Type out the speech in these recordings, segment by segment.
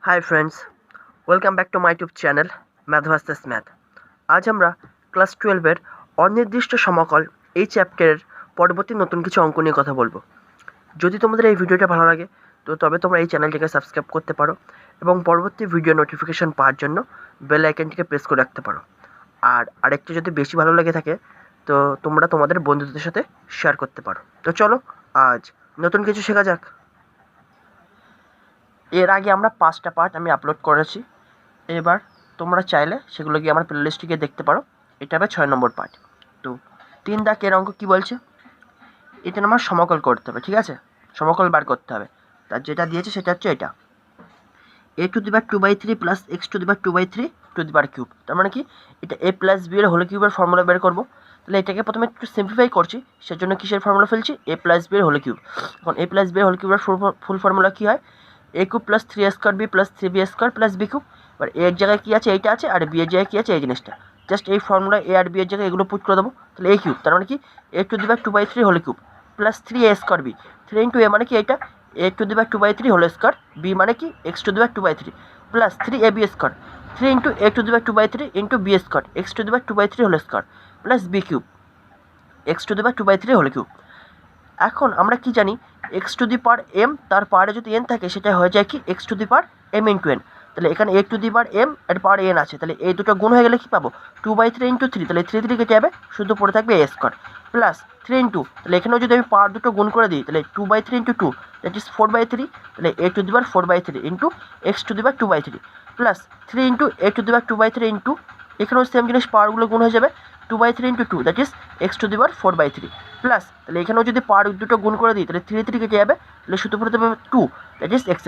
Hi friends, welcome back to my YouTube channel math versus math. আজ আমরা class 12-এর অনির্দিষ্ট সমাকল এই চ্যাপ্টারের পরবর্তী নতুন কিছু অঙ্ক নিয়ে কথা বলবো। যদি তোমাদের এই ভিডিওটা ভালো লাগে তবে তোমরা এই চ্যানেলটিকে সাবস্ক্রাইব করতে পারো এবং পরবর্তী ভিডিও নোটিফিকেশন পাওয়ার জন্য বেল আইকনটিকে প্রেস করে রাখতে পারো। আর আরেকটু যদি বেশি ভালো লেগে থাকে তো তোমরা তোমাদের বন্ধুদের সাথে শেয়ার করতে পারো। তো চলো আজ নতুন কিছু শেখা যাক। এর আগে আমরা 5টা পার্ট আমি আপলোড করেছি। এবার তোমরা চাইলে সেগুলো গিয়ে আমার প্লেলিস্টে গিয়ে দেখতে পারো। এটা হবে 6 নম্বর পার্ট। তো 3 দাগের অঙ্ক কী বলছে, এটা আমার সমকল করতে হবে, ঠিক আছে? সমকল বার করতে হবে। তার যেটা দিয়েছে সেটা হচ্ছে এটা a⁴ প্লাস x⁴ কিউব। তার মানে কি, এটা a প্লাস b এর হোল কিউবের ফর্মুলা বের করবো। তাহলে এটাকে প্রথমে একটু সিম্পলিফাই করছি, সেজন্য কিসের ফর্মুলা ফেলছি? a প্লাস b এর হোল কিউব। এখন a প্লাস b এর হোল কিউবের ফুল ফর্মুলা কী হয়? a cube plus 3a² b plus 3b² plus b cube. এবার a এর জায়গায় কী আছে? এইটা আছে, আর b এর জায়গায় কী আছে? এই জিনিসটা। জাস্ট এই ফর্মুলা a আর b এর জায়গায় এগুলো পুট করে দেবো। তাহলে a কিউব, তার মানে কি a⁴ whole cube plus 3a² b, 3 into a মানে কি এইটা a⁴ হোল স্কোয়ার, b মানে কি x⁴ plus 3ab² 3 into a⁴ into b² x⁴ whole square plus b cube x⁴ whole cube. এখন আমরা কি জানি, x⁴m, তার পাওয়ারে যদি n থাকে সেটা হয়ে যায় কি x⁴m ইন্টু n। তাহলে এখানে a⁴m এর পাওয়ারে n আছে, তাহলে এই দুটো গুণ হয়ে গেলে কি পাবো? 2/3 ইন্টু 3, তাহলে 3 কেটে যাবে, শুধু পড়ে থাকবে a² প্লাস 3 ইন্টু, তাহলে এখানেও যদি আমি পাওয়ার দুটো গুণ করে দিই তাহলে 2/3 ইন্টু 2 দ্যাট ইজ 4/3, তাহলে a⁴ into x⁴ plus 3 into a⁴ into, এখানেও সেম জিনিস পাওয়ারগুলো গুণ হয়ে যাবে 2/3 into 2 that is x⁴ plus, তাহলে এখানেও যদি পাওয়ার দুটো গুণ করে দিই তাহলে 3 কেটে যাবে, তাহলে শুধু পড়ে যাবে 2 দ্যাট ইজ x²।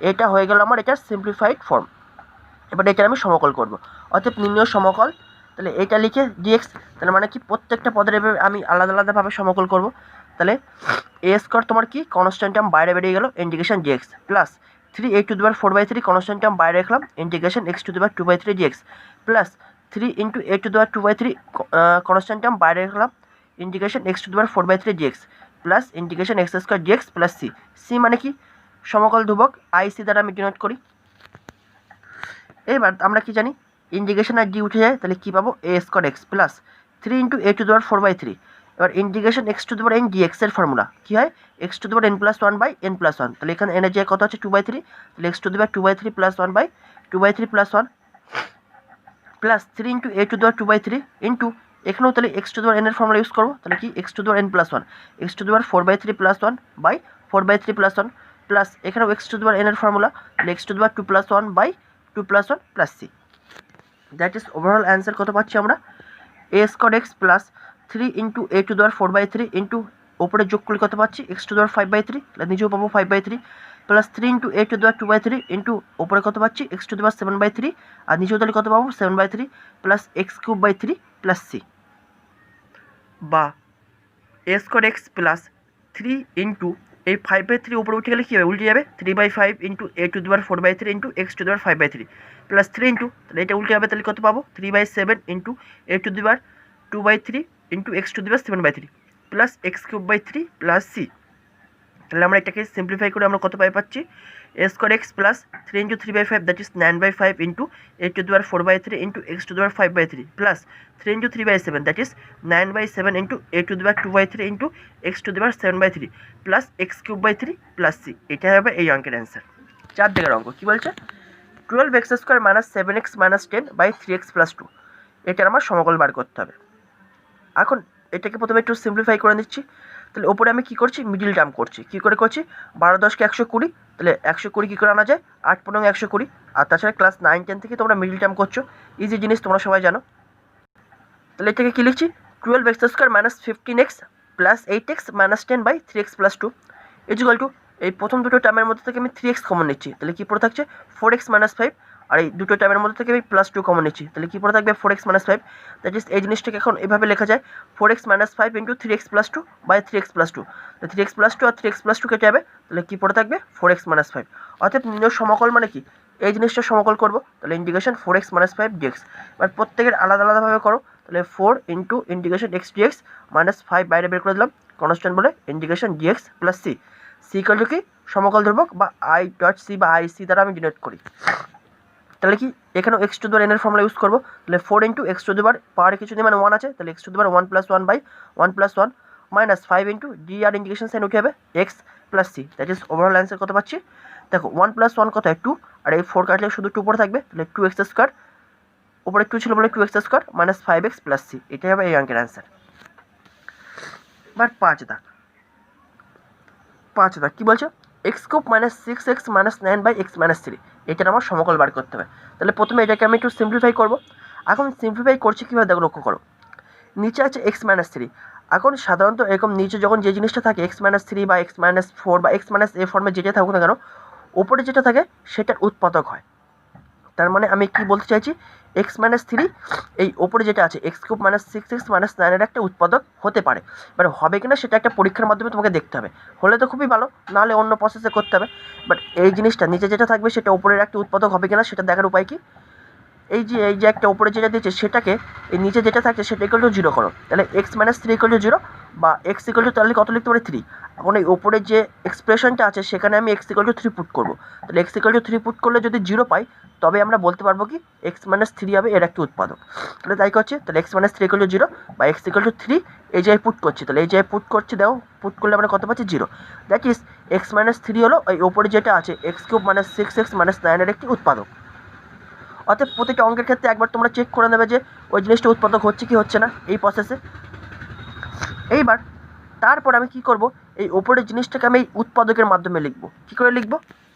এটা হয়ে গেল আমার এটার সিম্পলিফাইড ফর্ম। এবার এটা আমি সমকল করব, অর্থাৎ নির্ণয় সমকল। তাহলে এটা লিখে dx, তাহলে মানে কি প্রত্যেকটা পদের এভাবে আমি আলাদা আলাদাভাবে সমকল করব। তাহলে a² তোমার কি কনস্ট্যান্ট টার্ম বাইরে বেরিয়ে গেল, integration dx plus 3a⁴ constant term বাইরে রাখলাম, integration x⁴ dx plus 3 into a⁴ constant term বাইরে রাখলাম, integration x⁴ dx plus integration x² dx plus c। c মানে কি সমকল ধ্রুবক IC দ্বারা আমি ডিনোট করি। এবার আমরা কি জানি, ইন্টিগ্রেশন আর ডি উঠে যায়, তাহলে কী পাবো? a² x plus 3 into a⁴. এবার ইন্টিগ্রেশন x⁴n dx এর ফর্মুলা কী হয়? x⁴n+1/n+1, তাহলে এখানে n এর জায়গায় কত আছে? 2/3, তাহলে x⁴ plus 1/2/3 plus 1 plus 3 into a⁴ into, এখানেও তাহলে x⁴n এর ফর্মুলা ইউজ করবো, তাহলে কি x⁴n+1 x⁴4/3 plus 1/4/3 plus 1 plus এখানেও x⁴n এর ফর্মুলা, তাহলে x⁴2 plus 1/2 plus 1 plus c। That is overall answer কত পাচ্ছি আমরা? a² x plus 3 into a⁴ into ওপরে যোগ করলে কত পাচ্ছি? x⁴ 5/3, নিচেও পাবো 5/3 প্লাস 3 ইন্টু a⁴ ইন্টু ওপরে কত পাচ্ছি? x⁴ 7/3, আর নিচেও তাহলে কত পাবো? 7/3 প্লাস x³/3 প্লাস c, বা a² x প্লাস 3 ইন্টু এই 5/3 উপরে উঠে গেলে কী হবে? উল্টে যাবে 3/5 into a⁴ into x⁴ plus 3 into, তাহলে এটা উল্টে যাবে, তাহলে কত পাবো? 3/7 into a⁴ into x⁴ plus x³/3 plus c। তাহলে আমরা এটাকে সিম্পলিফাই করে আমরা কত পাচ্ছি? a² x plus 3 into 3/5 that is 9/5 into a⁴ into x⁴ plus 3 into 3/7 that is 9/7 into a⁴ into x⁴ plus x³/3 plus c। এটা হবে এই অঙ্কের অ্যান্সার। 4 দিকের অঙ্ক কী বলছে? 12x² - 7x - 10/3x + 2, এটার আমার সমকল বার করতে হবে। এখন এটাকে প্রথমে একটু সিম্পলিফাই করে নিচ্ছি। তাহলে ওপরে আমি কী করছি? মিডিল টার্ম করছি। কী করে করছি? 12 10 120, তাহলে 120 কী করে আনা যায়? 8 15 120। আর তাছাড়া ক্লাস 9 10 থেকে তোমরা মিডিল টার্ম করছো, ইজি জিনিস তোমরা সবাই জানো। তাহলে এটাকে কী লিখছি? 12x² - 15x plus 8x - 10/3x + 2 equal to, এই প্রথম দুটো টার্মের মধ্যে থেকে আমি 3x কমন নিচ্ছি, তাহলে কী পড়ে থাকছে? 4x - 5, আর এই দুটো টার্মের মধ্যে থেকে আমি +2 কমন নিচ্ছি, তাহলে কী পড়ে থাকবে? 4x - 5। দ্যাট ইজ এই জিনিসটাকে এখন এভাবে লেখা যায় 4x - 5 ইন্টু 3x + 2/3x + 2, তো 3x + 2 আর 3x + 2 কেটে যাবে, তাহলে কী পড়ে থাকবে? 4x - 5। অর্থাৎ নির্ণয় সমকল মানে কি? এই জিনিসটা সমকল করব, তাহলে ইন্টিগ্রেশন 4x - 5 dx। এবার প্রত্যেকের আলাদা আলাদাভাবে করো, তাহলে 4 ইন্টু ইন্টিগ্রেশন x dx -5 বাইরে বের করে দিলাম কনস্ট্যান্ট বলে, integration dx plus c equal to কি? সমকল ধ্রুবক বা আই ডট সি বা আই সি দ্বারা আমি ডিনোট করি। তাহলে কি এখানেও x to the power n এর ফর্মুলা ইউজ করবো। তাহলে 4 into x to the power পাওয়ারে কিছু নেই মানে 1 আছে, তাহলে x to the power 1 plus 1 by 1 plus 1 minus 5 into D আর ইন্টিগ্রেশন সাইন উঠে যাবে x plus C, that is overall answer কত পাচ্ছি দেখো 1 প্লাস 1 কত হয় 2, আর এই 4 কাটলে শুধু 2 পরে থাকবে, তাহলে 2x স্কোয়ার, উপরে 2 ছিল বলে 2x square minus 5x plus C, এটাই হবে এই অঙ্কের অ্যান্সার। এবার 5 দাগ কী বলছো, x cube minus 6x minus 9 by x minus 3, এটার আমার সমকল বার করতে হবে। তাহলে প্রথমে এটাকে আমি একটু সিম্পলিফাই করবো। এখন সিম্পলিফাই করছি কীভাবে দেখো, লক্ষ্য করো, নিচে আছে এক্স মাইনাস 3। এখন সাধারণত এরকম নিচে যখন যে জিনিসটা থাকে এক্স মাইনাস 3 বা এক্স মাইনাস 4 বা এক্স মাইনাস এ ফর্মে যেটা থাকুক না কেন, ওপরে যেটা থাকে সেটার উৎপাদক হয়। তার মানে আমি কি বলতে চাইছি, এক্স মাইনাস 3 এই ওপরে যেটা আছে x cube minus 6x minus 9 একটা উৎপাদক হতে পারে। এবার হবে কিনা সেটা একটা পরীক্ষার মাধ্যমে তোমাকে দেখতে হবে, হলে তো খুবই ভালো, নাহলে অন্য প্রসেসে করতে হবে। বাট এই জিনিসটা নিচে যেটা থাকবে সেটা ওপরের একটা উৎপাদক হবে কিনা সেটা দেখার উপায় কি, এই যে একটা ওপরে যেটা দিয়েছে সেটাকে এই নিচে যেটা থাকছে সেটা ইকুয়াল টু 0 করো, তাহলে এক্স মাইনাস 3 ইকুয়াল টু 0 বা এক্স ইকুয়াল টু, তাহলে কত লিখতে পারি 3। এখন এই ওপরে যে এক্সপ্রেশনটা আছে সেখানে আমি এক্স ইকুয়াল টু 3 পুট করবো, তাহলে এক্স ইকুয়াল টু 3 পুট করলে যদি 0 পাই তবে আমরা বলতে পারবো কি এক্স মাইনাস 3 হবে এর একটা উৎপাদক। তাহলে তাই করছে, তাহলে এক্স মাইনাস 3 ইকুয়াল টু 0 বা এক্স ইকুয়াল টু 3 এই জায়গায় পুট করছি, তাহলে এই জায়গায় পুট করছি, দেখো পুট করলে আমরা কত পাচ্ছি 0, দ্যাট ইজ এক্স মাইনাস 3 হলো এই ওপরে যেটা আছে x cube minus 6x minus 9 এর একটি উৎপাদক। অতএব প্রতিটা অঙ্কের ক্ষেত্রে একবার তোমরা চেক করে নেবে যে ওই জিনিসটা উৎপাদক হচ্ছে কি হচ্ছে না এই প্রসেসে। এইবার তারপর আমি কি করব, এই ওপরের জিনিসটাকে আমি এই উৎপাদকের মাধ্যমে লিখব। কী করে লিখব,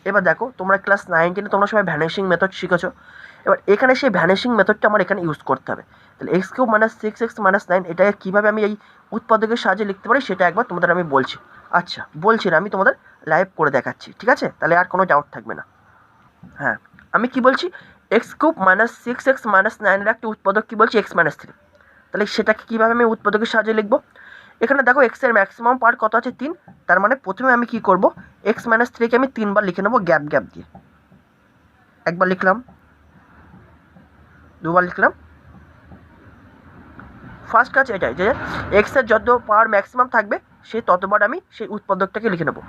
এবার দেখো তোমরা ক্লাস 9-10 তোমরা সবাই ভ্যানিশিং মেথড শিখেছো, এবার এখানে সেই ভ্যানিশিং মেথডটা আমার এখানে ইউজ করতে হবে। তাহলে x cube minus 6x minus 9 এটাকে কীভাবে আমি এই উৎপাদকের সাহায্যে লিখতে পারি সেটা একবার তোমাদের আমি বলছি। আচ্ছা বলছি না, আমি তোমাদের লাইভ করে দেখাচ্ছি, ঠিক আছে, তাহলে আর কোনো ডাউট থাকবে না। হ্যাঁ আমি কি বলছি, x cube minus 6x minus 9 এর একটা উৎপাদক কি বলছি এক্স মাইনাস 3, তাহলে সেটাকে কীভাবে আমি উৎপাদকের সাহায্যে লিখবো। এখানে দেখো এক্সের ম্যাক্সিমাম পাওয়ার কত আছে 3, তার মানে প্রথমে আমি কি করব, এক্স মাইনাস 3কে আমি 3 বার লিখে নেবো গ্যাপ গ্যাপ দিয়ে, একবার লিখলাম, দুবার লিখলাম। ফার্স্ট কাজ এটাই যে এক্সের যত পাওয়ার ম্যাক্সিমাম থাকবে সে ততবার আমি সেই উৎপাদকটাকে লিখে নেবো।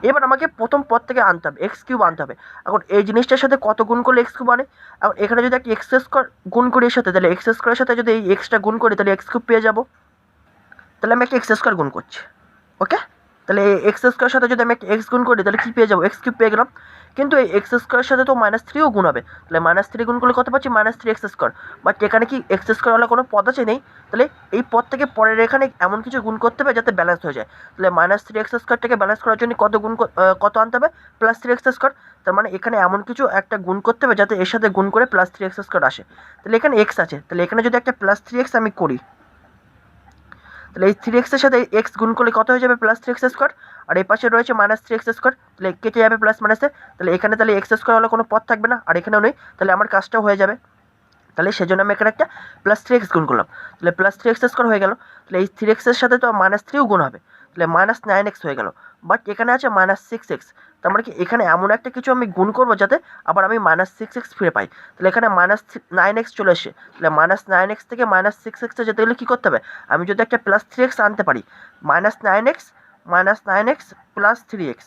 এবার আমাকে প্রথম পদ থেকে আনতে হবে, এক্স কিউব আনতে হবে। এখন এই জিনিসটার সাথে কত গুণ করলে এক্স কিউব আনে, এখন এখানে যদি একটা এক্স স্কোয়ার গুণ করি এর সাথে, তাহলে এক্স স্কোয়ারের সাথে যদি এই এক্সটা গুণ করি তাহলে এক্স কিউব পেয়ে যাবো। তাহলে আমি একটা এক্স স্কোয়ার গুণ করছি, ওকে, তাহলে এই এক্স স্কোয়ারের সাথে যদি আমি একটা এক্স গুণ করি তাহলে কী পেয়ে যাবো, এক্স কিউব পেয়ে গেলাম। কিন্তু এই এক্স স্কোয়ারের সাথে তো মাইনাস 3ও গুণ হবে, তাহলে মাইনাস 3 গুণ করলে কত পাচ্ছি মাইনাস 3x স্কোয়ার। বাট এখানে কি এক্স স্কোয়ারওয়ালা কোনো পদ আছে নেই, তাহলে এই পদ থেকে পরের এখানে এমন কিছু গুণ করতে হবে যাতে ব্যালেন্স হয়ে যায়। তাহলে মাইনাস 3x স্কোয়ারটাকে ব্যালেন্স করার জন্য কত আনতে হবে, প্লাস 3x স্কোয়ার। তার মানে এখানে এমন কিছু একটা গুণ করতে হবে যাতে এর সাথে গুণ করে প্লাস 3x স্কোয়ার আসে। তাহলে এখানে এক্স আছে, তাহলে এখানে যদি একটা প্লাস 3x আমি করি, তাহলে এই 3x এর সাথে এক্স গুণ করলে কত হয়ে যাবে প্লাস 3x স্কোয়ার, আর এই পাশে রয়েছে মাইনাস 3x স্কোয়ার, তাহলে কেটে যাবে প্লাস মাইনাসে, তাহলে এখানে তাহলে এক্স স্কোয়ার হলে কোনো পদ থাকবে না, আর এখানেও নেই, তাহলে আমার কাজটাও হয়ে যাবে। তাহলে সেজন্য আমি এখানে একটা প্লাস 3x গুণ করলাম, তাহলে প্লাস 3x স্কোয়ার হয়ে গেল। তাহলে এই 3x এর সাথে তো মাইনাস 3ও গুণ হবে, তাহলে মাইনাস 9x হয়ে গেল। বাট এখানে আছে মাইনাস 6x, তার মানে কি এখানে এমন একটা কিছু আমি গুণ করবো যাতে আবার আমি মাইনাস 6x ফিরে পাই। তাহলে এখানে মাইনাস 9x চলে এসে, তাহলে মাইনাস 9x থেকে মাইনাস 6x যেতে গেলে কী করতে হবে, আমি যদি একটা প্লাস 3x আনতে পারি, মাইনাস 9x প্লাস 3x,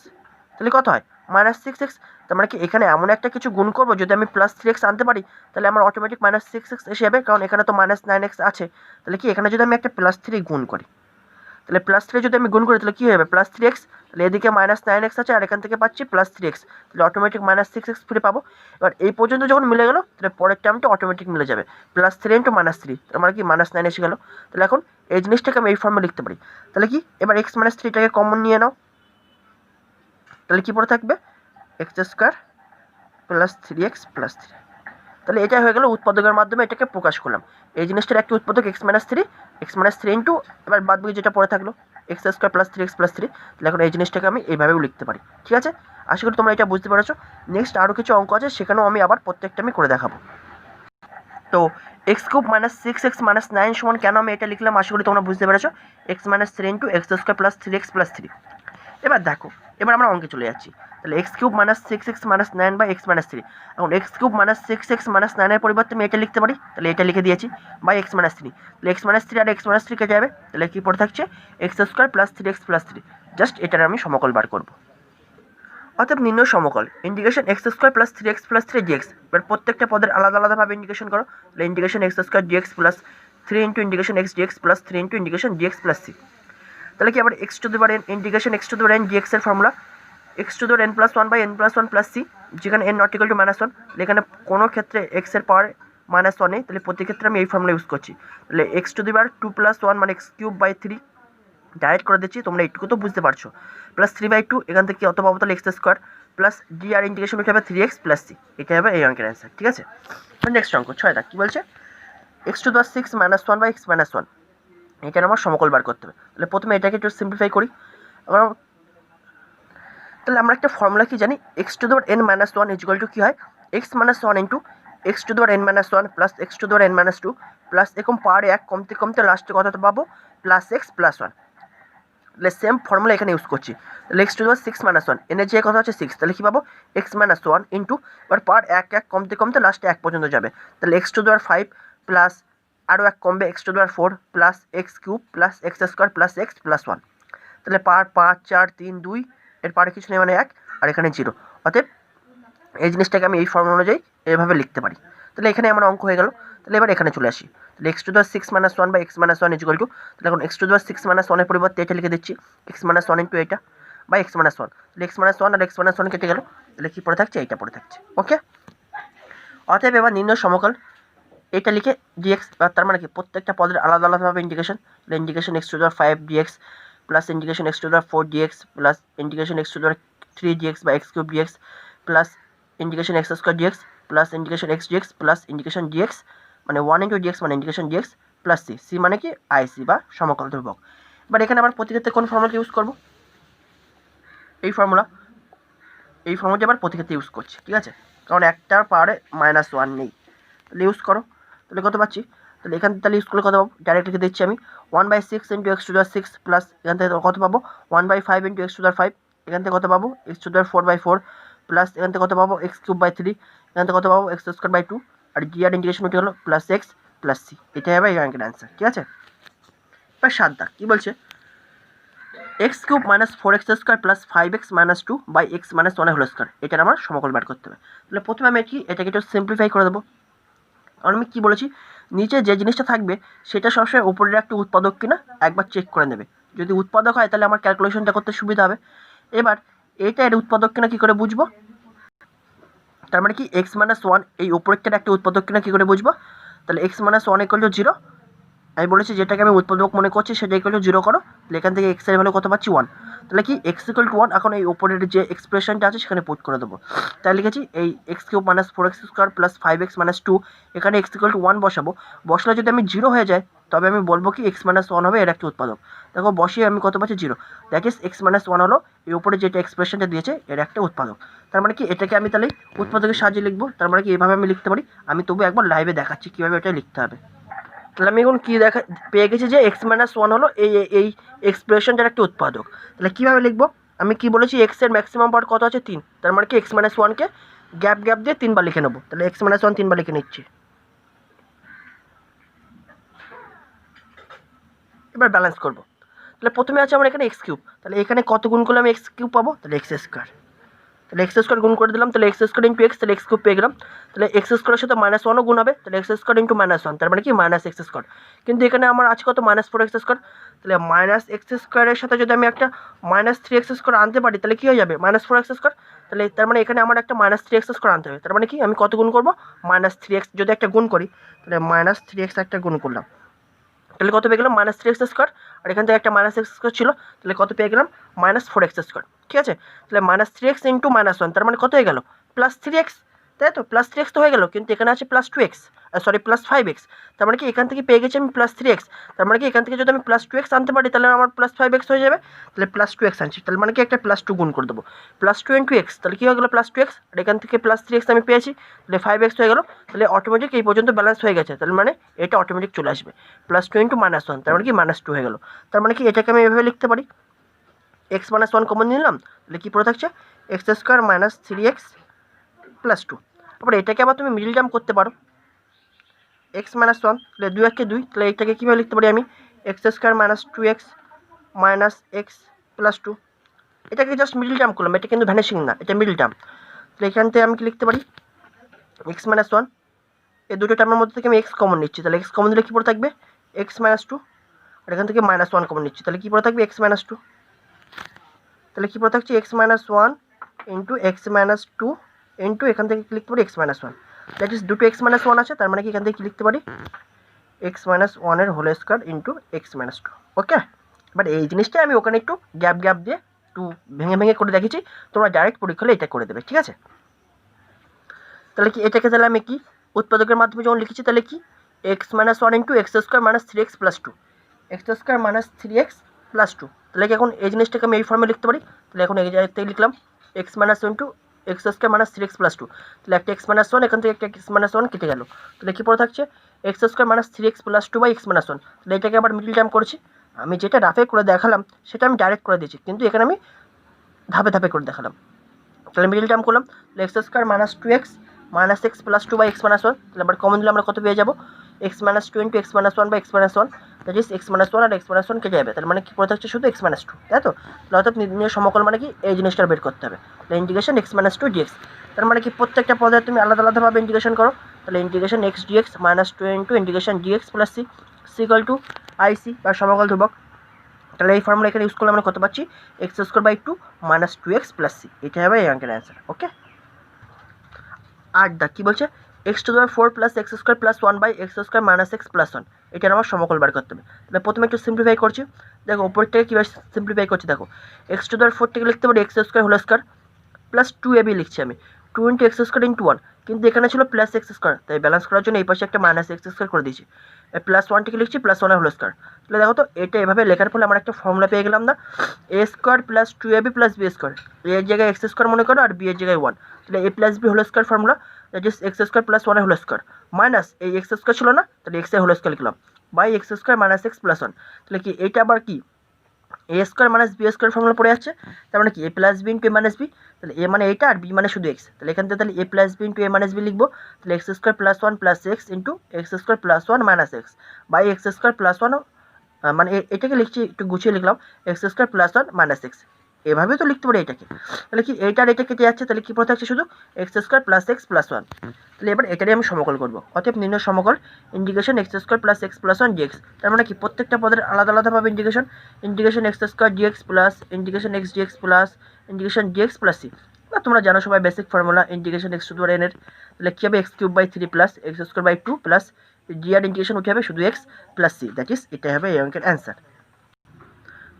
তাহলে কত হয় মাইনাস 6x। তার মানে কি এখানে এমন একটা কিছু গুণ করবো যদি আমি প্লাস 3x আনতে পারি তাহলে আমার অটোমেটিক মাইনাস 6x এসে যাবে, কারণ এখানে তো মাইনাস 9x আছে। তাহলে কি এখানে যদি আমি একটা প্লাস 3 গুণ করি, তাহলে প্লাস 3 যদি আমি গুণ করি তাহলে কী হবে প্লাস 3x, তাহলে এদিকে মাইনাস 9x আছে আর এখান থেকে পাচ্ছি প্লাস 3x, তাহলে অটোমেটিক মাইনাস 6x ফিরে পাবো। এবার এই পর্যন্ত যখন মিলে গেলো তাহলে পরের টার্মটা অটোমেটিক মিলে যাবে, প্লাস 3 ইন্টু মাইনাস 3, তার মানে কি মাইনাস 9 এসে গেলো। তাহলে এখন এই জিনিসটাকে আমি এই ফর্মে লিখতে পারি। তাহলে কি এবার এক্স মাইনাস 3টাকে কমন নিয়ে নাও, তাহলে কী পড়ে থাকবে x square plus 3x plus 3, তাহলে এটা হয়ে গেল উৎপাদকের মাধ্যমে এটাকে প্রকাশ করলাম। এই জিনিসটার একটা উৎপাদক এক্স মাইনাস 3 ইন্টু এবার বাদ বাকি যেটা পড়ে থাকলো x square plus 3x plus 3, তাহলে এখন এই জিনিসটাকে আমি এইভাবেও লিখতে পারি। ঠিক আছে, আশা করি তোমরা এটা বুঝতে পেরেছো। নেক্সট আরও কিছু অঙ্ক আছে সেখানেও আমি আবার প্রত্যেকটা আমি করে দেখাবো। তো x cube minus 6x minus 9 সমান কেন আমি এটা লিখলাম আশা করি তোমরা বুঝতে পেরেছো, x minus 3 into x square plus 3x plus 3। এবার দেখো এবার আমরা অঙ্কে চলে যাচ্ছি, তাহলে x cube minus 6x minus 9 by x minus 3। এখন x cube minus 6x minus 9 এর পরিবর্তে আমি এটা লিখতে পারি, তাহলে এটা লিখে দিয়েছি বাই এক্স মাইনাস 3, তাহলে এক্স মাইনাস 3 আর এক্স মাইনাস 3 কেটে যাবে, তাহলে কী পড়ে থাকছে x square plus 3x plus 3, just এটার আমি সমকল বার করব। অতএব নির্ণয় সমকল integration x square plus 3x plus 3dx। এবার প্রত্যেকটা পদের আলাদা আলাদাভাবে ইন্টিগ্রেশন করো। তাহলে integration x square dx plus 3 into integration x dx plus 3 into integration dx plus C. তাহলে কি আবার x to the power n integration x to the power n dx এর formula x to the power n plus 1 by n plus 1 plus C, যেখানে n not equal to -1। এখানে কোনো ক্ষেত্রে x এর পাওয়ার -1 নেই, তাহলে প্রতি ক্ষেত্রে আমি এই ফর্মুলা ইউজ করছি। তাহলে x to the power 2 plus 1 মানে এক্স কিউব বাই 3 ডাইরেক্ট করে দিচ্ছি, তোমরা এইটুকু তো বুঝতে পারছো। প্লাস 3/2 এখান থেকে অত পাবো তাহলে এক্স স্কোয়ার প্লাস ডি আর ইন্টিগ্রেশন উঠে হবে 3x প্লাস সি। এটা হবে এই অঙ্কের অ্যান্সার। ঠিক আছে, নেক্সট অঙ্ক 6টা কী বলছে, x to the power 6 - 1 by x minus 1। এটার আমার সমকল বার করতে হবে। তাহলে প্রথমে এটাকে একটু সিম্পলিফাই করি। তাহলে আমরা একটা ফর্মুলা কি জানি, x to the power n minus 1 equal to কী হয়, x minus 1 into x to the power n minus 1 plus x to the power n minus 2 plus এরকম পাওয়ার 1 কমতে কমতে লাস্টে কতটা পাবো প্লাস এক্স প্লাস 1। তাহলে সেম ফর্মুলা এখানে ইউজ করছি। তাহলে এক্স টু দি পাওয়ার 6 - 1 এনের যে কথা হচ্ছে 6, তাহলে কী পাবো এক্স মাইনাস 1 ইন্টু এবার পাওয়ার 1 কমতে কমতে লাস্টে 1 পর্যন্ত যাবে। তাহলে x to the power 5 plus আরও 1 কমবে x to the power 4 plus x cube plus x square plus x plus 1। তাহলে পাওয়ার 5 4 3 2 এর পাওয়ারে কিছু নেই মানে 1 আর এখানে 0। অতএব এই জিনিসটাকে আমি এই ফর্মুলা অনুযায়ী এভাবে লিখতে পারি। তাহলে এখানে আমার অঙ্ক হয়ে গেল। তাহলে এবার এখানে চলে আসি। তাহলে x to the power 6 - 1 by x minus 1 equal to, তাহলে এখন এক্স টু দি পাওয়ার 6 - 1 এর পরিবর্তে এটা লিখে দিচ্ছি এক্স মাইনাস 1 ইন্টু এটা বাই এক্স মাইনাস 1। তাহলে এক্স মাইনাস 1 আর এক্স মাইনাস 1 কেটে গেল। তাহলে কী পড়ে থাকছে, এইটা পড়ে থাকছে। ওকে, অতএব এবার নির্ণয় সমকল এটা লিখে ডিএক্স, তার মানে কি প্রত্যেকটা পদের আলাদা আলাদাভাবে integration. Integration x to the power 5 dx plus integration x to the power 4 dx plus integration x to the power 3 dx বা x cube dx plus integration x square dx plus integration x dx plus integration dx মানে 1 into dx মানে integration dx plus C. C মানে কি আইসি বা সমকল ধ্রুবক। এবার এখানে আবার প্রতি ক্ষেত্রে কোন ফর্মুলা ইউজ করবো, এই ফর্মুলা আবার প্রতি ক্ষেত্রে ইউজ করছি। ঠিক আছে, কারণ একটার পাওয়ারে -1 নেই। তাহলে ইউজ করো। তাহলে কত পাচ্ছি, তাহলে এখান থেকে তাহলে ইউজ করলে কত পাবো, ডাইরেক্ট লিখে দিচ্ছি আমি 1/6 into x to the power 6 plus এখান থেকে কত পাবো 1/5 into x to the power 5, এখান থেকে কত পাবো x to the power 4/4 plus এখান থেকে কত পাবো এক্স কিউব বাই 3, এখান থেকে কত পাবো এক্স স্কোয়ার বাই 2 আর ডি আর ইন্টিগ্রেশন উঠে হলো প্লাস এক্স প্লাস সি। এটাই হবে এই অঙ্কের অ্যান্সার। ঠিক আছে, এবার 7 দাগ কী বলছে, x cube minus 4x square plus 5x minus 2 by x minus 1 whole square. এটার আমার সমকল বার করতে হবে। তাহলে প্রথমে আমি কি এটাকে একটু সিম্পলিফাই করে দেবো। কারণ আমি কী বলেছি, নিচে যে জিনিসটা থাকবে সেটা সবসময় উপরের একটা উৎপাদক কিনা একবার চেক করে নেবে। যদি উৎপাদক হয় তাহলে আমার ক্যালকুলেশনটা করতে সুবিধা হবে। এবার এটা এর উৎপাদক কিনা কী করে বুঝবো, তার মানে কি এক্স মাইনাস 1 এই উপরেরটার একটা উৎপাদক কিনা কী করে বুঝবো, তাহলে এক্স মাইনাস 1 ইকুয়াল টু 0। আমি বলেছি যেটাকে আমি উৎপাদক মনে করছি সেটা ইকুয়াল টু 0 করো। তাহলে এখান থেকে এক্স এর ভ্যালু কত পাচ্ছি 1। তাহলে কি এক্স ইকুয়াল টু 1 এখন এই উপরের যে এক্সপ্রেশনটা আছে সেখানে পুট করে দেবো। তাই লিখেছি এই x cube minus 4x square plus 5x minus 2, এখানে এক্স ইকুয়াল টু 1 বসাবো। বসলে যদি আমি 0 হয়ে যায় তবে আমি বলবো কি এক্স মাইনাস 1 হবে এর একটা উৎপাদক। দেখো বসিয়ে আমি কত পাচ্ছি 0, দ্যাট ইজ এক্স মাইনাস 1 হলো এই উপরে যেটা এক্সপ্রেশনটা দিয়েছে এর একটা উৎপাদক। তার মানে কি এটাকে আমি তাহলে উৎপাদকের সাহায্যে লিখবো। তার মানে কি এভাবে আমি লিখতে পারি। আমি তবু একবার লাইভে দেখাচ্ছি কীভাবে এটা লিখতে হবে। তাহলে আমি এখন কী পেয়ে গেছি যে এক্স মাইনাস 1 হলো এই এক্সপ্রেশনটার একটা উৎপাদক। তাহলে কীভাবে লিখবো, আমি কি বলেছি এক্সের ম্যাক্সিমাম পাওয়ার কত আছে 3, তার মানে কি এক্স মাইনাস 1কে গ্যাপ দিয়ে 3 বার লিখে নেবো। তাহলে এক্স মাইনাস 1 3 বার লিখে নিচ্ছি। এবার ব্যালেন্স করবো। তাহলে প্রথমে আছে আমার এখানে এক্স কিউব, তাহলে এখানে কত গুণ করলে আমি এক্স কিউব পাবো, তাহলে এক্স স্কোয়ার। তাহলে এক্স স্কোয়ার গুণ করে দিলাম, তাহলে এক্স স্কোয়ার ইন্টু এক্স, তাহলে এক্স কিউব পেয়ে গেলাম। তাহলে এক্স স্কোয়ারের সাথে -1ও গুণ হবে, তাহলে এক্স স্কোয়ার ইন্টু -1, তার মানে কি মাইনাস এক্স স্কোয়ার। কিন্তু এখানে আমার আছে কত -4x স্কোয়ার। তাহলে -x স্কোয়ারের সাথে যদি আমি একটা -3x স্কোয়ার আনতে পারি তাহলে কী হয়ে যাবে -4x স্কোয়ার। তাহলে তার মানে এখানে আমার একটা -3x স্কোয়ার আনতে হবে। তার মানে কি আমি কত গুণ করবো -3x, যদি একটা গুণ করি তাহলে -3x একটা গুণ করলাম, তাহলে কত পেয়ে গেলাম -3x স্কোয়ার। আর এখান থেকে একটা -x স্কোয়ার ছিল, তাহলে কত পেয়ে গেলাম -4x স্কোয়ার। ঠিক আছে, তাহলে -3x ইন্টু -1 তার মানে কত হয়ে গেল +3x, তাই তো +3x তো হয়ে গেল, কিন্তু এখানে আছে +2x সরি +5x। তার মানে কি এখান থেকে পেয়ে গেছি আমি +3x। তার মানে কি এখান থেকে যদি আমি +2x আনতে পারি তাহলে আমার +5x হয়ে যাবে। তাহলে +2x আনছি, তাহলে মানে কি একটা +2 গুণ করে দেবো, +2 ইন্টু x, তাহলে কী হয়ে গেলো +2x। আর এখান থেকে +3x আমি পেয়েছি, তাহলে 5x হয়ে গেলো। তাহলে অটোমেটিক এই পর্যন্ত ব্যালেন্স হয়ে গেছে, তাহলে মানে এটা অটোমেটিক চলে আসবে +2 ইন্টু -1, তার মানে কি -2 হয়ে গেলো। তার মানে কি এটাকে আমি এভাবে লিখতে পারি, এক্স মাইনাস 1 কমন নিলাম, তাহলে কী পড়ে থাকছে x square minus 3x plus 2। তারপর এটাকে আবার তুমি মিডল টার্ম করতে পারো, এক্স মাইনাস 1, তাহলে 2 1 2, তাহলে এটাকে কীভাবে লিখতে পারি আমি x square minus 2x minus x plus 2। এটাকে জাস্ট মিডল টার্ম করলাম, এটা কিন্তু ভ্যানিশিং না, এটা মিডল টার্ম। তাহলে এখান থেকে আমি কি লিখতে পারি, এক্স মাইনাস ওয়ান, এই দুটো টার্মের মধ্যে থেকে আমি এক্স কমন নিচ্ছি, তাহলে এক্স কমন দিলে কী পড়ে থাকবে এক্স মাইনাস টু, আর এখান থেকে মাইনাস ওয়ান কমন নিচ্ছি, তাহলে কী পড়ে থাকবে এক্স মাইনাস টু। তাহলে কী পড়ে থাকছে x minus one into x minus two into এখান থেকে কী লিখতে পারি x minus one. That is দুটো এক্স মাইনাস ওয়ান আছে, তার মানে কি এখান থেকে কী লিখতে পারি এক্স মাইনাস ওয়ানের whole square into x minus two. Okay, but এই জিনিসটা আমি ওখানে একটু গ্যাপ গ্যাপ দিয়ে একটু ভেঙে ভেঙে করে দেখেছি, তোমরা ডাইরেক্ট পরীক্ষা হলে এটা করে দেবে, ঠিক আছে। তাহলে কি এটাকে তাহলে আমি কি উৎপাদকের মাধ্যমে যখন লিখেছি, তাহলে কি x minus one into x square minus three x plus two, x square minus three x plus two. তাহলে কি এখন এই জিনিসটাকে আমি এই ফর্মে লিখতে পারি, তাহলে এখন এই জায়গা থেকে লিখলাম x minus into x square minus three x plus two. তাহলে একটা এক্স মাইনাস ওয়ান, এখান থেকে একটা এক্স মাইনাস ওয়ান কেটে গেল, তাহলে কী পড়ে থাকছে x square minus three x plus two by x minus one. তাহলে এটাকে আবার মিডল টার্ম করেছি, আমি যেটা রাফে করে দেখালাম সেটা আমি ডাইরেক্ট করে দিয়েছি, কিন্তু এখানে আমি ধাপে ধাপে করে দেখালাম। তাহলে মিডল টার্ম করলাম, তাহলে x square minus two x minus x plus two by x minus one. তাহলে আবার কমন দিলে আমরা কত পেয়ে যাবো x minus two into x minus one by x minus one, that is x minus one আর এক্স মাইনাস ওয়ান কেটে যাবে, তার মানে কি পড়ে থাকছে শুধু এক্স মাইনাস টু, তাই তো। তাহলে অর্থাৎ নির্ণয় সমকল মানে কি এই জিনিসটা বের করতে হবে, তাহলে integration x minus two dx. তার মানে কি প্রত্যেকটা পদে তুমি আলাদা আলাদাভাবে ইন্টিগ্রেশন করো, তাহলে integration x dx minus two into integration dx plus C C equal to আইসি বা সমকল ধ্রুবক। তাহলে এই ফর্মুলা এখানে ইউজ করলে আমরা কত পাচ্ছি x square by two minus two x plus C, এটা হবে এই অঙ্কের অ্যান্সার। ওকে, আর দা কী বলছে x to the power four plus x square plus one by x square minus x plus one, এটার আমার সমকল বার করতে হবে। তাহলে প্রথমে একটু সিম্পলিফাই করছি, দেখো উপর থেকে কীভাবে সিম্পলিফাই করছি, দেখো এক্স টু দেওয়ার ফোর থেকে লিখতে পারি x square whole square plus two A B লিখছি আমি, two into x square into one, কিন্তু এখানে ছিল প্লাস এক্স স্কোয়ার, তাই ব্যালেন্স করার জন্য এই পাশে একটা মাইনাস এক্স স্কোয়ার করে দিয়েছি, প্লাস ওয়ানটিকে লিখছি প্লাস ওয়ানের হোল স্কোয়ার। তাহলে দেখো তো এটা এভাবে লেখার ফলে আমার একটা ফর্মুলা পেয়ে গেলাম না, এ square plus two A B plus B square, এর জায়গায় এক্স স্কোয়ার মনে করো আর বি এর জায়গায় ওয়ান, তাহলে এ plus B whole square formula, that is x square plus ওয়ানের হোল স্কোয়ার মাইনাস এই এক্স স্কোয়ার ছিল না, তাহলে এক্স এর হোল স্কোয়ার লিখলাম by x square minus x plus one. তাহলে কি এটা আবার কি A square minus B square formula পড়ে যাচ্ছে, তার মানে কি A plus B into A minus B, তাহলে এ মানে এইটা আর বি মানে শুধু এক্স, তাহলে এখান থেকে তাহলে এ প্লাস বি ইন্টু এ মাইনাস বি লিখবো, তাহলে x square plus one plus x into x square plus one minus x by x square plus one, মানে এটাকে লিখছি একটু গুছিয়ে লিখলাম x square plus one minus x, এভাবেও তো লিখতে পারি এটাকে। তাহলে কি এইটার এটা কেটে যাচ্ছে, তাহলে কি পড়ে থাকছে শুধু x square plus x plus one. তাহলে এবার এটারই আমি সমকল করবো, অতএব নির্ণয় সমকল integration x square plus x plus one dx. তার মানে কি প্রত্যেকটা পদের আলাদা আলাদাভাবে integration, integration x square dx plus integration x dx plus integration dx plus C, বা তোমরা জানো সবাই basic formula integration x to the power n এর, তাহলে কী হবে x cube by three plus x square by two plus ডি আর ইন্টিগ্রেশন উঠে হবে শুধু x plus C, that is এটা হবে এই অঙ্কের অ্যান্সার।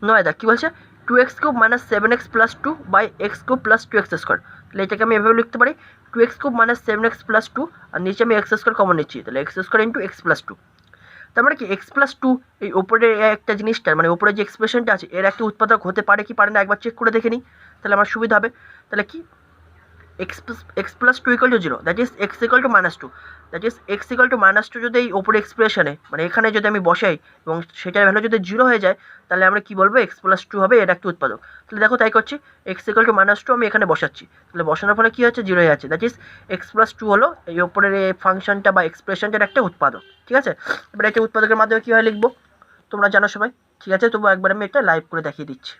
নয় দা কী বলছে two x cube minus seven x plus two by x cube plus two x square, তাহলে এটাকে আমি এভাবে লিখতে পারি two x cube minus seven x plus two, আর নিচে আমি এক্স স্কোয়ার কমন নিচ্ছি, তাহলে x square into x plus two. তার মানে কি এক্স প্লাস টু এই ওপরে একটা জিনিসটার মানে ওপরে যে এক্সপ্রেশনটা আছে এর একটা উৎপাদক হতে পারে কি পারে না একবার চেক করে দেখে নিই, তাহলে আমার সুবিধা হবে। তাহলে কি x plus two equal to zero, that is x equal to minus two, that is x equal to minus two যদি এই ওপরে এক্সপ্রেশনে মানে এখানে যদি আমি বসাই এবং সেটার ভ্যালু যদি জিরো হয়ে যায়, তাহলে আমরা কি বলবো এক্স প্লাস টু হবে এর একটা উৎপাদক। তাহলে দেখো তাই করছি x equal to minus two আমি এখানে বসাচ্ছি, তাহলে বসানোর ফলে কী হচ্ছে জিরো হয়ে যাচ্ছে, that is x plus two হলো এই ওপরের এই ফাংশনটা বা এক্সপ্রেশনটার একটা উৎপাদক, ঠিক আছে। এবার একটা উৎপাদকের মাধ্যমে কীভাবে লিখবো তোমরা জানো সবাই, ঠিক আছে, তবু একবার আমি এটা লাইভ করে দেখিয়ে দিচ্ছি।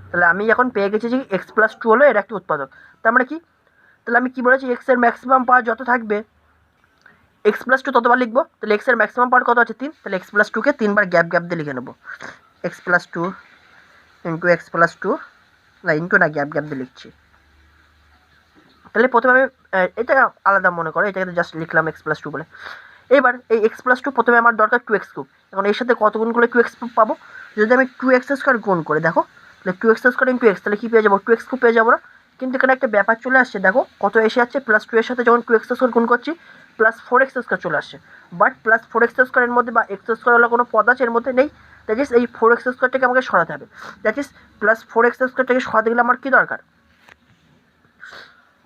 তাহলে আমি এখন পেয়ে গেছি যে এক্স প্লাস টু হলো এর একটা উৎপাদক, তার মানে কি তাহলে আমি কী বলেছি এক্সের ম্যাক্সিমাম পাওয়ার যত থাকবে এক্স প্লাস টু ততবার লিখবো, তাহলে এক্সের ম্যাক্সিমাম পাওয়ার কত আছে তিন, তাহলে এক্স প্লাস টুকে তিনবার গ্যাপ গ্যাপ দিয়ে লিখে নেবো, x plus two into x plus two, না ইন্টু না গ্যাপ গ্যাপ দিয়ে লিখছি। তাহলে প্রথমে আমি এটা আলাদা মনে করো, এটাকে জাস্ট লিখলাম এক্স প্লাস টু বলে। এবার এই এক্স প্লাস টু প্রথমে আমার দরকার টু এক্স কিউব, এখন এর সাথে কত গুণ করলে টু এক্স কিউব পাবো, যদি আমি টু এক্স স্কোয়ার গুণ করে দেখো তাহলে two x square into x, তাহলে কী পেয়ে যাবো টু এক্স কিউব পেয়ে যাবো না, কিন্তু এখানে একটা ব্যাপার চলে আসছে দেখো কত এসে যাচ্ছে প্লাস টু এর সাথে যখন টু এক্স স্কোয়ার গুণ করছি প্লাস ফোর এক্স স্কোয়ার চলে আসছে, বাট প্লাস ফোর এক্স স্কোয়ারের মধ্যে বা এক্স স্কোয়ার হলো কোনো পদ আছে এর মধ্যে নেই, দ্যাট ইজ এই ফোর এক্স স্কোয়ারটাকে আমাকে সরাতে হবে, that is plus four x স্কোয়ারটাকে সরাতে গেলে আমার কী দরকার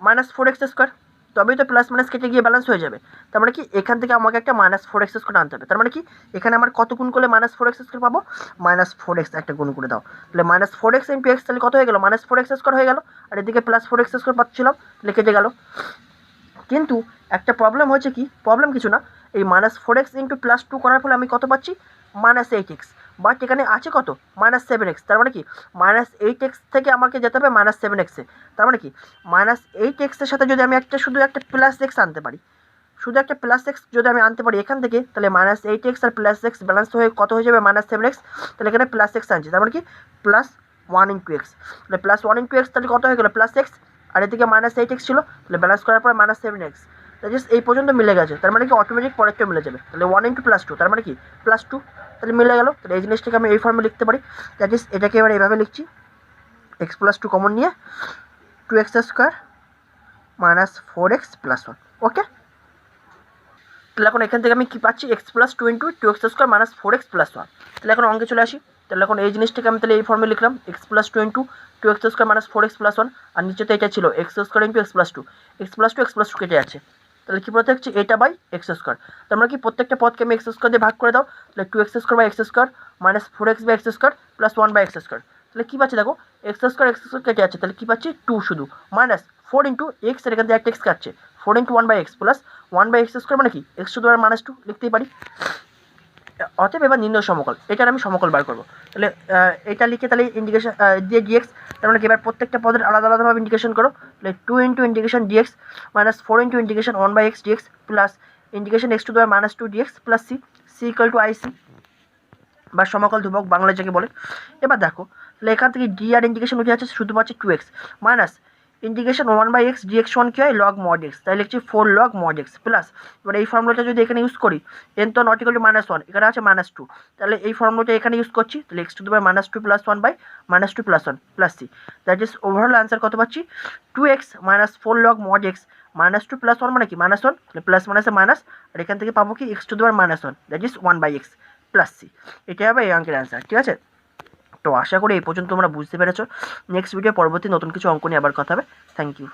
মাইনাস ফোর এক্স স্কোয়ার, তবেই তো প্লাস মাইনাস কেটে গিয়ে ব্যালেন্স হয়ে যাবে। তার মানে কি এখান থেকে আমাকে একটা মাইনাস ফোর এক্স স্কোয়ার আনতে হবে, তার মানে কি এখানে আমার কত গুণ করলে মাইনাস ফোর এক্স স্কোয়ার পাবো মাইনাস ফোর এক্স একটা গুণ করে দাও, তাহলে minus four x into x তাহলে কত হয়ে গেল মাইনাস ফোর এক্স স্কোয়ার হয়ে গেল, আর এদিকে প্লাস ফোর এক্স স্কোয়ার পাচ্ছিলাম তাহলে কেটে গেল। কিন্তু একটা প্রবলেম হয়েছে কি, প্রবলেম কিছু না, এই minus four x into plus two করার ফলে আমি কত পাচ্ছি মাইনাস এইট এক্স, বাট এখানে আছে কত -7x, তার মানে কি -8x থেকে আমাকে যেতে হবে -7x এ। তার মানে কি -8x এর সাথে যদি আমি শুধু একটা প্লাস এক্স আনতে পারি, শুধু একটা প্লাস এক্স যদি আমি আনতে পারি এখান থেকে, তাহলে -8x আর প্লাস এক্স ব্যালেন্স হয়ে কত হয়ে যাবে -7x। তাহলে এখানে প্লাস এক্স আনছি, তার মানে কি +1 × x, তাহলে +1 × x তাহলে কত হয়ে গেল +x, আর এদিকে -8x ছিল, তাহলে ব্যালেন্স করার পরে -7x। তাহলে জাস্ট এই পর্যন্ত মিলে গেছে, তার মানে কি অটোমেটিক পরেরটা মিলে যাবে। তাহলে 1 × +2 তার মানে কি +2, তাহলে মিলে গেল। তাহলে এই জিনিসটাকে আমি এই ফর্মে লিখতে পারি। দ্যাট ইজ এটাকে এবার এইভাবে লিখছি, x+2 কমন নিয়ে 2x² - 4x + 1। ওকে, তাহলে এখন এখান থেকে আমি কী পাচ্ছি x+2 × 2x² - 4x + 1। তাহলে এখন অঙ্কে চলে আসি। তাহলে এখন এই জিনিসটাকে আমি তাহলে এই ফর্মে লিখলাম x+2 × 2x² - 4x + 1, আর নিচে তো এটা ছিল x² × x+2, x+2 কেটে যাচ্ছে। তাহলে কী বলতে হচ্ছে এটা বাই x²। তার মানে কি প্রত্যেকটা পদকে আমি x² দিয়ে ভাগ করে দাও, তাহলে 2x² / x² - 4x/x² + 1/x²। তাহলে কী পাচ্ছি দেখো x² কেটে যাচ্ছে, তাহলে কী পাচ্ছি 2 শুধু -4 × x, এর এখান থেকে একটা x কাটছে, 4 × 1/x + 1/x² মানে কি x⁻² লিখতেই পারি। অতএব এবার নির্ণয় সমকল, এটার আমি সমকল বার করবো। তাহলে এটা লিখে তাহলে ইন্টিগ্রেশন দিয়ে dx, তার মানে এবার প্রত্যেকটা পদের আলাদা আলাদাভাবে ইন্টিগ্রেশন করো। তাহলে 2 × integration dx - 4 × integration 1/x dx plus integration x⁻² dx plus c = ic, বা সমকল ধ্রুবক বাংলা যাকে বলে। এবার দেখো তাহলে এখান থেকে ডি আর ইন্টিগ্রেশন উঠে যাচ্ছে, শুধু পাচ্ছি 2x minus integration 1/x dx1 কী হয় log mod x, তাই লিখছি 4 log mod x প্লাস, এবার এই ফর্মুলাটা যদি এখানে ইউজ করি n তো নট ইকুয়াল টু -1, এখানে আছে -2, তাহলে এই ফর্মুলাটা এখানে ইউজ করছি, তাহলে x⁻² - 2 + 1/(−2 + 1) plus c, that is overall answer কত পাচ্ছি 2x - 4 log mod x -2 + 1 মানে কি -1, তাহলে প্লাস মাইনাসে মাইনাস, আর এখান থেকে পাবো কি x⁻⁻1, that is 1/x plus c। এটাই হবে এই অঙ্কের অ্যান্সার। ঠিক আছে, তো আশা করি এই পর্যন্ত তোমরা বুঝতে পেরেছো। নেক্সট ভিডিও পরবর্তী নতুন কিছু অঙ্ক নিয়ে আবার কথা হবে। Thank you.